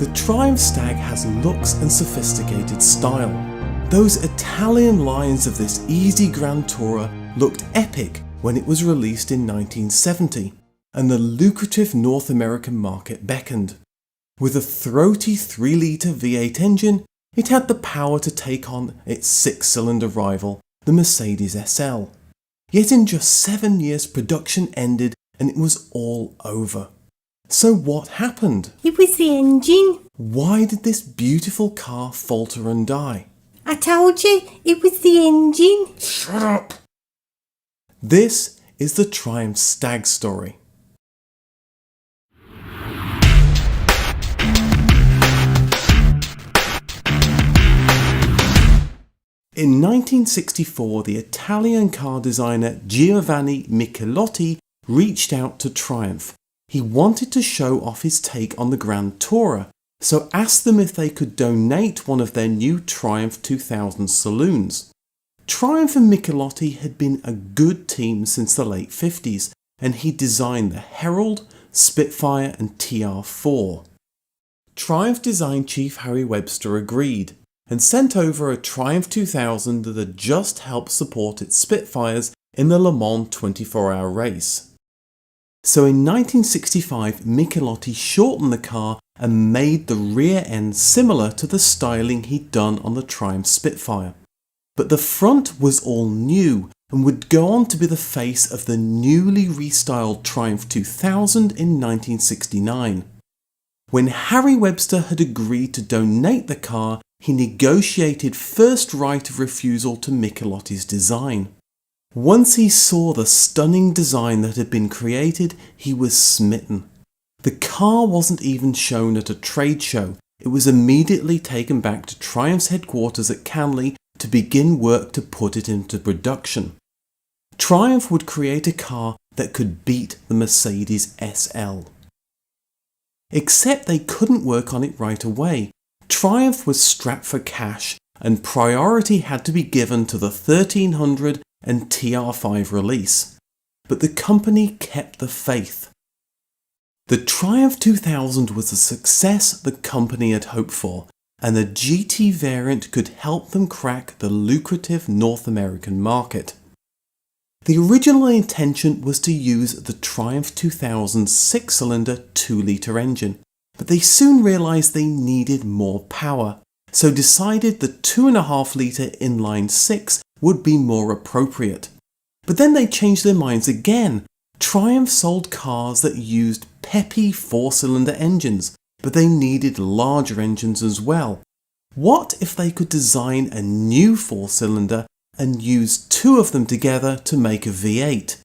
The Triumph Stag has looks and sophisticated style. Those Italian lines of this easy Grand Tourer looked epic when it was released in 1970, and the lucrative North American market beckoned. With a throaty 3-litre V8 engine, it had the power to take on its 6-cylinder rival, the Mercedes SL. Yet in just 7 years production ended and it was all over. So what happened? It was the engine. Why did this beautiful car falter and die? I told you, it was the engine. Shut up! This is the Triumph Stag story. In 1964, the Italian car designer Giovanni Michelotti reached out to Triumph. He wanted to show off his take on the Grand Tourer, so asked them if they could donate one of their new Triumph 2000 saloons. Triumph and Michelotti had been a good team since the late 50s, and he designed the Herald, Spitfire and TR4. Triumph design chief Harry Webster agreed, and sent over a Triumph 2000 that had just helped support its Spitfires in the Le Mans 24-hour race. So in 1965, Michelotti shortened the car and made the rear end similar to the styling he'd done on the Triumph Spitfire. But the front was all new and would go on to be the face of the newly restyled Triumph 2000 in 1969. When Harry Webster had agreed to donate the car, he negotiated first right of refusal to Michelotti's design. Once he saw the stunning design that had been created, he was smitten. The car wasn't even shown at a trade show. It was immediately taken back to Triumph's headquarters at Canley to begin work to put it into production. Triumph would create a car that could beat the Mercedes SL. Except they couldn't work on it right away. Triumph was strapped for cash, and priority had to be given to the 1300 and TR5 release. But the company kept the faith. The Triumph 2000 was a success the company had hoped for, and the GT variant could help them crack the lucrative North American market. The original intention was to use the Triumph 2000's 6-cylinder 2-litre engine, but they soon realised they needed more power, so decided the 2.5-litre inline 6 would be more appropriate. But then they changed their minds again. Triumph sold cars that used peppy 4-cylinder engines, but they needed larger engines as well. What if they could design a new 4-cylinder and use 2 of them together to make a V8?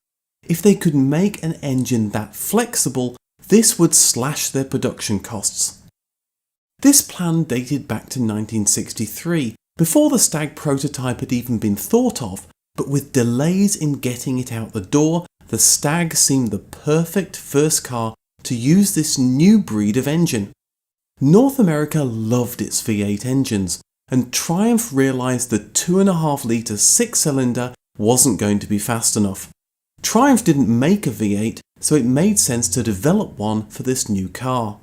If they could make an engine that flexible, this would slash their production costs. This plan dated back to 1963, before the Stag prototype had even been thought of, but with delays in getting it out the door, the Stag seemed the perfect first car to use this new breed of engine. North America loved its V8 engines, and Triumph realised the 2.5-litre 6-cylinder wasn't going to be fast enough. Triumph didn't make a V8, so it made sense to develop one for this new car.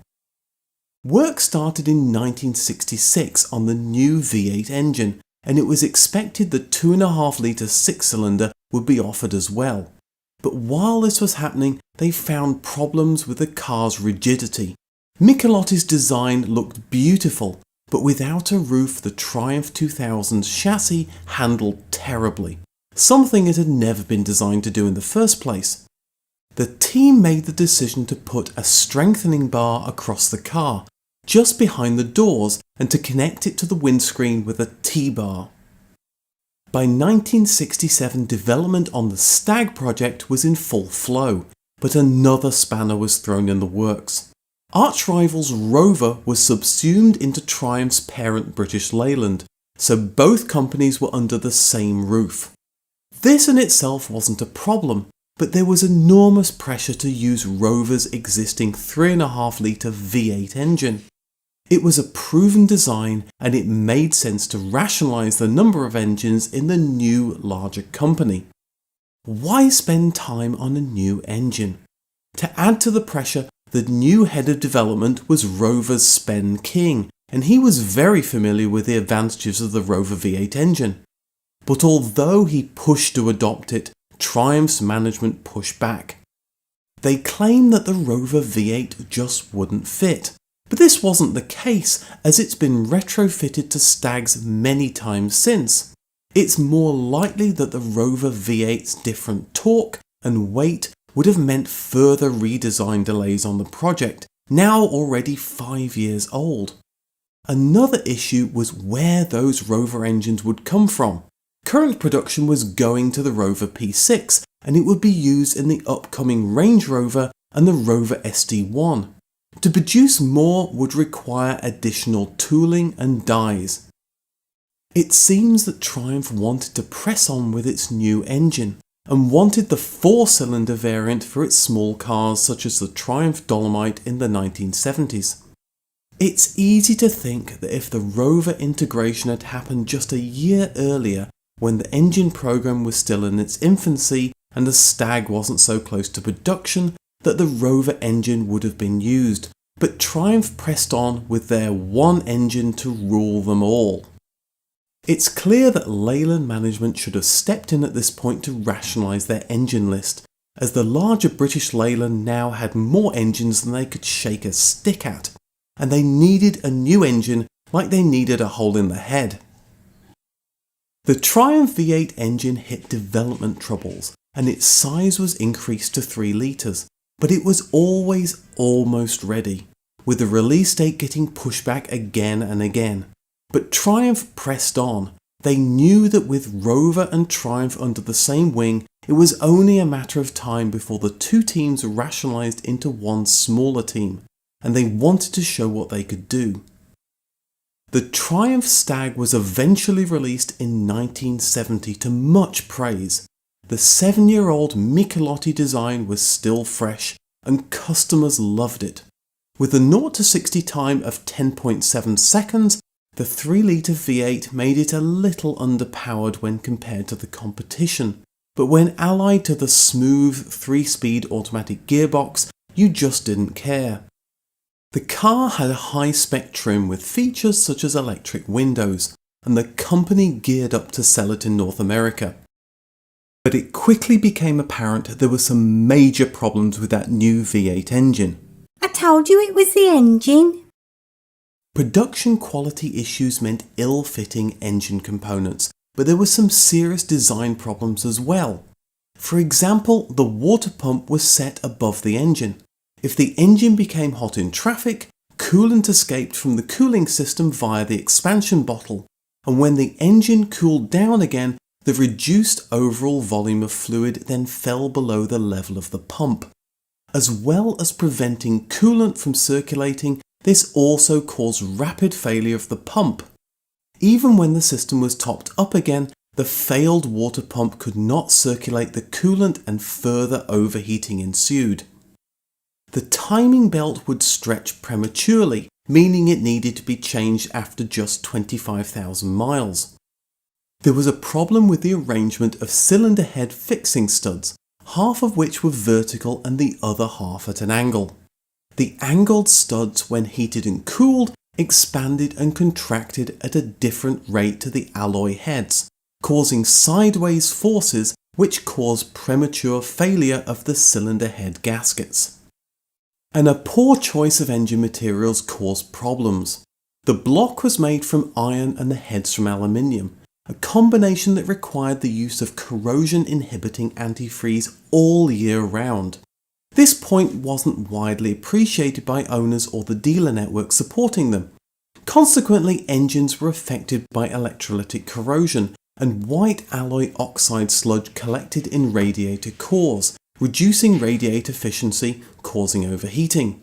Work started in 1966 on the new V8 engine, and it was expected the 2.5-litre 6-cylinder would be offered as well. But while this was happening, they found problems with the car's rigidity. Michelotti's design looked beautiful, but without a roof the Triumph 2000's chassis handled terribly, something it had never been designed to do in the first place. The team made the decision to put a strengthening bar across the car, just behind the doors, and to connect it to the windscreen with a T-bar. By 1967, development on the Stag project was in full flow, but another spanner was thrown in the works. Arch-rivals Rover was subsumed into Triumph's parent British Leyland, so both companies were under the same roof. This in itself wasn't a problem, but there was enormous pressure to use Rover's existing 3.5-litre V8 engine. It was a proven design, and it made sense to rationalise the number of engines in the new, larger company. Why spend time on a new engine? To add to the pressure, the new head of development was Rover's Spen King, and he was very familiar with the advantages of the Rover V8 engine. But although he pushed to adopt it, Triumph's management pushed back. They claimed that the Rover V8 just wouldn't fit, but this wasn't the case, as it's been retrofitted to Stags many times since. It's more likely that the Rover V8's different torque and weight would have meant further redesign delays on the project, now already 5 years old. Another issue was where those Rover engines would come from. Current production was going to the Rover P6, and it would be used in the upcoming Range Rover and the Rover SD1. To produce more would require additional tooling and dies. It seems that Triumph wanted to press on with its new engine, and wanted the 4-cylinder variant for its small cars such as the Triumph Dolomite in the 1970s. It's easy to think that if the Rover integration had happened just a year earlier, when the engine program was still in its infancy and the Stag wasn't so close to production, that the Rover engine would have been used, but Triumph pressed on with their one engine to rule them all. It's clear that Leyland management should have stepped in at this point to rationalise their engine list, as the larger British Leyland now had more engines than they could shake a stick at, and they needed a new engine like they needed a hole in the head. The Triumph V8 engine hit development troubles, and its size was increased to 3 litres, but it was always almost ready, with the release date getting pushed back again and again. But Triumph pressed on. They knew that with Rover and Triumph under the same wing, it was only a matter of time before the two teams rationalised into one smaller team, and they wanted to show what they could do. The Triumph Stag was eventually released in 1970 to much praise. The 7-year-old Michelotti design was still fresh, and customers loved it. With a 0 to 60 time of 10.7 seconds, the 3-litre V8 made it a little underpowered when compared to the competition, but when allied to the smooth 3-speed automatic gearbox, you just didn't care. The car had a high-spec trim with features such as electric windows, and the company geared up to sell it in North America. But it quickly became apparent there were some major problems with that new V8 engine. I told you it was the engine. Production quality issues meant ill-fitting engine components, but there were some serious design problems as well. For example, the water pump was set above the engine. If the engine became hot in traffic, coolant escaped from the cooling system via the expansion bottle, and when the engine cooled down again, the reduced overall volume of fluid then fell below the level of the pump. As well as preventing coolant from circulating, this also caused rapid failure of the pump. Even when the system was topped up again, the failed water pump could not circulate the coolant and further overheating ensued. The timing belt would stretch prematurely, meaning it needed to be changed after just 25,000 miles. There was a problem with the arrangement of cylinder head fixing studs, half of which were vertical and the other half at an angle. The angled studs, when heated and cooled, expanded and contracted at a different rate to the alloy heads, causing sideways forces which caused premature failure of the cylinder head gaskets. And a poor choice of engine materials caused problems. The block was made from iron and the heads from aluminium, a combination that required the use of corrosion-inhibiting antifreeze all year round. This point wasn't widely appreciated by owners or the dealer network supporting them. Consequently, engines were affected by electrolytic corrosion, and white alloy oxide sludge collected in radiator cores, reducing radiator efficiency, causing overheating.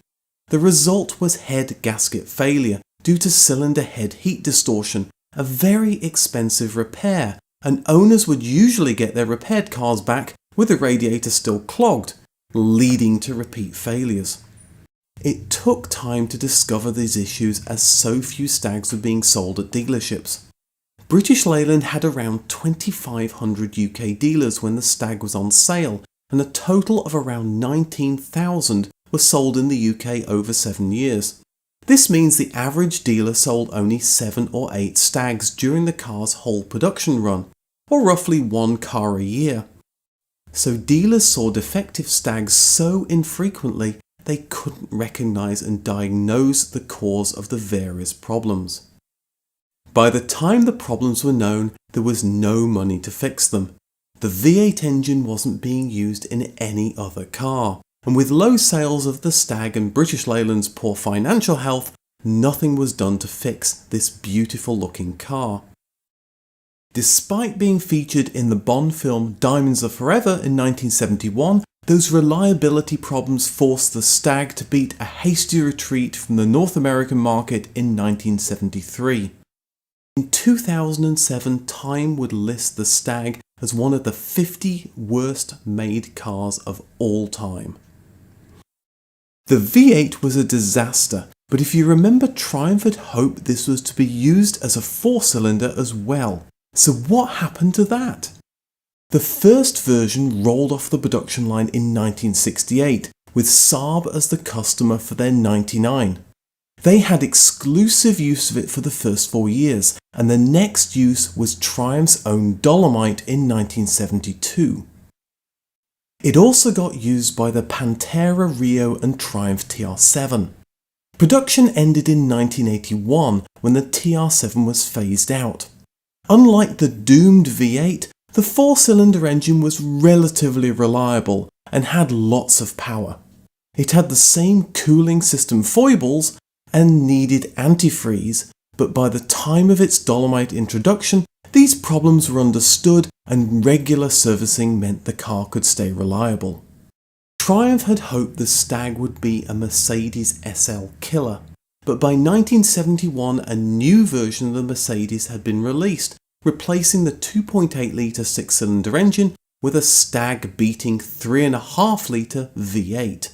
The result was head gasket failure due to cylinder head heat distortion, a very expensive repair, and owners would usually get their repaired cars back with the radiator still clogged, leading to repeat failures. It took time to discover these issues as so few Stags were being sold at dealerships. British Leyland had around 2,500 UK dealers when the Stag was on sale, and a total of around 19,000 were sold in the UK over 7 years. This means the average dealer sold only 7 or 8 Stags during the car's whole production run, or roughly 1 car a year. So dealers saw defective Stags so infrequently they couldn't recognise and diagnose the cause of the various problems. By the time the problems were known, there was no money to fix them. The V8 engine wasn't being used in any other car, and with low sales of the Stag and British Leyland's poor financial health, nothing was done to fix this beautiful looking car. Despite being featured in the Bond film Diamonds Are Forever in 1971, those reliability problems forced the Stag to beat a hasty retreat from the North American market in 1973. In 2007, Time would list the Stag as one of the 50 worst made cars of all time. The V8 was a disaster, but if you remember, Triumph had hoped this was to be used as a 4-cylinder as well. So what happened to that? The first version rolled off the production line in 1968, with Saab as the customer for their 99. They had exclusive use of it for the first 4 years, and the next use was Triumph's own Dolomite in 1972. It also got used by the Pantera Rio and Triumph TR7. Production ended in 1981 when the TR7 was phased out. Unlike the doomed V8, the 4-cylinder engine was relatively reliable and had lots of power. It had the same cooling system foibles and needed antifreeze, but by the time of its Dolomite introduction, these problems were understood and regular servicing meant the car could stay reliable. Triumph had hoped the Stag would be a Mercedes SL killer, but by 1971 a new version of the Mercedes had been released, replacing the 2.8 litre 6-cylinder engine with a Stag beating 3.5 litre V8.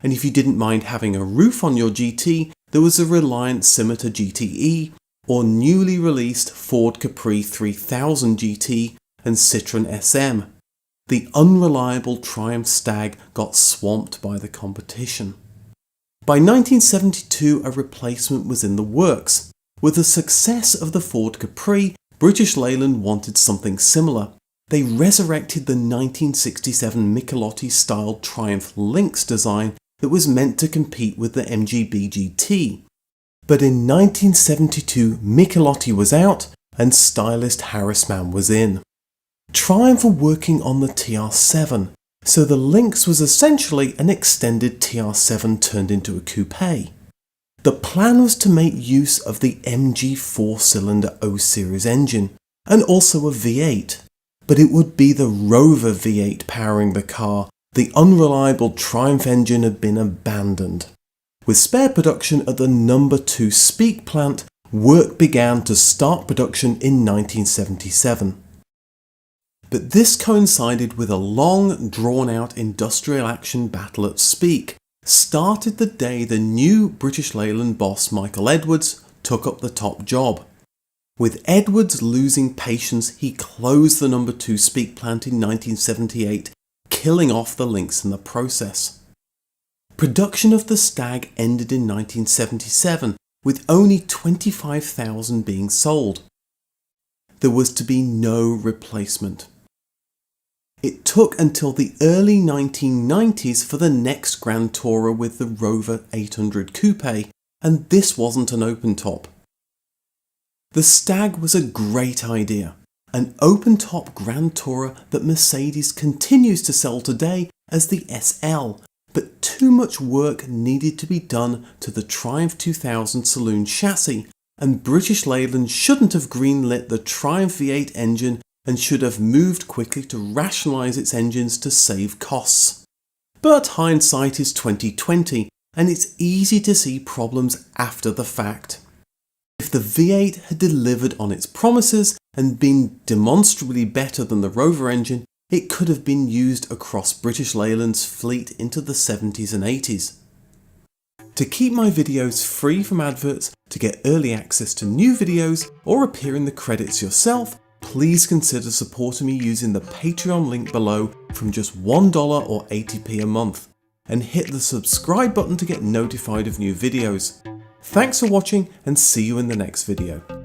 And if you didn't mind having a roof on your GT, there was a Reliant Scimitar GTE, or newly released Ford Capri 3000 GT and Citroën SM. The unreliable Triumph Stag got swamped by the competition. By 1972, a replacement was in the works. With the success of the Ford Capri, British Leyland wanted something similar. They resurrected the 1967 Michelotti-styled Triumph Lynx design that was meant to compete with the MGB GT. But in 1972, Michelotti was out and stylist Harrisman was in. Triumph were working on the TR7, so the Lynx was essentially an extended TR7 turned into a coupe. The plan was to make use of the MG 4-cylinder O-Series engine, and also a V8, but it would be the Rover V8 powering the car. The unreliable Triumph engine had been abandoned. With spare production at the No. 2 Speak plant, work began to start production in 1977. But this coincided with a long, drawn-out industrial action battle at Speak, started the day the new British Leyland boss Michael Edwards took up the top job. With Edwards losing patience, he closed the No. 2 Speak plant in 1978, killing off the Lynx in the process. Production of the Stag ended in 1977, with only 25,000 being sold. There was to be no replacement. It took until the early 1990s for the next Grand Tourer with the Rover 800 Coupe, and this wasn't an open top. The Stag was a great idea, an open top Grand Tourer that Mercedes continues to sell today as the SL, but too much work needed to be done to the Triumph 2000 saloon chassis, and British Leyland shouldn't have greenlit the Triumph V8 engine and should have moved quickly to rationalise its engines to save costs. But hindsight is 2020, and it's easy to see problems after the fact. If the V8 had delivered on its promises and been demonstrably better than the Rover engine, it could have been used across British Leyland's fleet into the 70s and 80s. To keep my videos free from adverts, to get early access to new videos, or appear in the credits yourself, please consider supporting me using the Patreon link below from just $1 or 80p a month. and hit the subscribe button to get notified of new videos. Thanks for watching and see you in the next video.